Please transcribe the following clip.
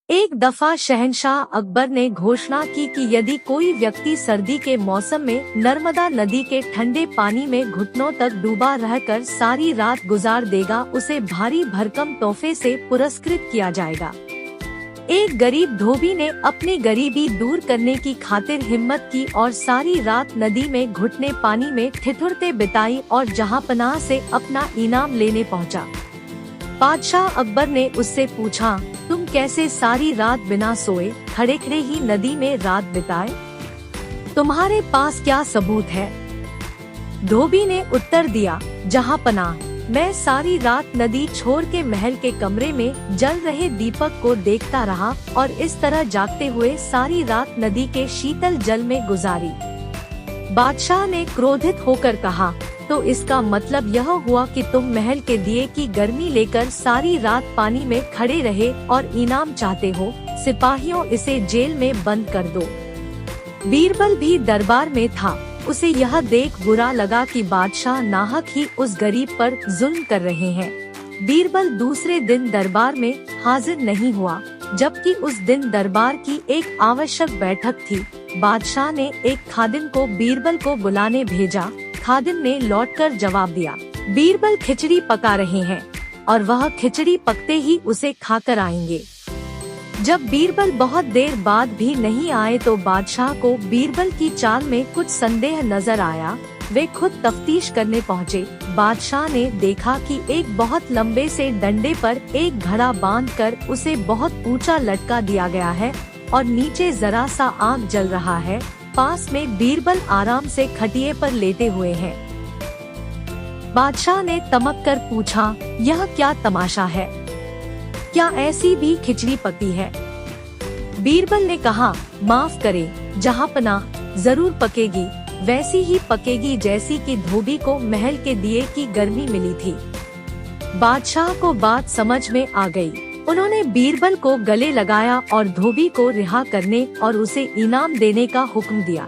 एक दफा शहंशाह अकबर ने घोषणा की कि यदि कोई व्यक्ति सर्दी के मौसम में नर्मदा नदी के ठंडे पानी में घुटनों तक डूबा रहकर सारी रात गुजार देगा, उसे भारी भरकम तोहफे से पुरस्कृत किया जाएगा। एक गरीब धोबी ने अपनी गरीबी दूर करने की खातिर हिम्मत की और सारी रात नदी में घुटने पानी में ठिठुरते बिताई और जहांपनाह से अपना इनाम लेने पहुंचा। बादशाह अकबर ने उससे पूछा, तुम कैसे सारी रात बिना सोए खड़े खड़े ही नदी में रात बिताए? तुम्हारे पास क्या सबूत है? धोबी ने उत्तर दिया, जहांपनाह, मैं सारी रात नदी छोड़ के महल के कमरे में जल रहे दीपक को देखता रहा और इस तरह जागते हुए सारी रात नदी के शीतल जल में गुजारी। बादशाह ने क्रोधित होकर कहा, तो इसका मतलब यह हुआ कि तुम महल के दिए की गर्मी लेकर सारी रात पानी में खड़े रहे और इनाम चाहते हो। सिपाहियों, इसे जेल में बंद कर दो। बीरबल भी दरबार में था। उसे यह देख बुरा लगा कि बादशाह नाहक ही उस गरीब पर जुल्म कर रहे हैं। बीरबल दूसरे दिन दरबार में हाजिर नहीं हुआ, जबकि उस दिन दरबार की एक आवश्यक बैठक थी। बादशाह ने एक खादिम को बीरबल को बुलाने भेजा। खादिम ने लौटकर जवाब दिया, बीरबल खिचड़ी पका रहे हैं और वह खिचड़ी पकते ही उसे खाकर आएंगे। जब बीरबल बहुत देर बाद भी नहीं आए तो बादशाह को बीरबल की चाल में कुछ संदेह नजर आया। वे खुद तफ्तीश करने पहुँचे। बादशाह ने देखा कि एक बहुत लंबे से डंडे पर एक घड़ा बांधकर उसे बहुत ऊंचा लटका दिया गया है और नीचे जरा सा आग जल रहा है। पास में बीरबल आराम से खटिए पर लेटे हुए हैं। बादशाह ने तमक कर पूछा, यह क्या तमाशा है? क्या ऐसी भी खिचड़ी पकी है? बीरबल ने कहा, माफ करें जहांपनाह, जरूर पकेगी, वैसी ही पकेगी जैसी कि धोबी को महल के दिए की गर्मी मिली थी। बादशाह को बात समझ में आ गई। उन्होंने बीरबल को गले लगाया और धोबी को रिहा करने और उसे इनाम देने का हुक्म दिया।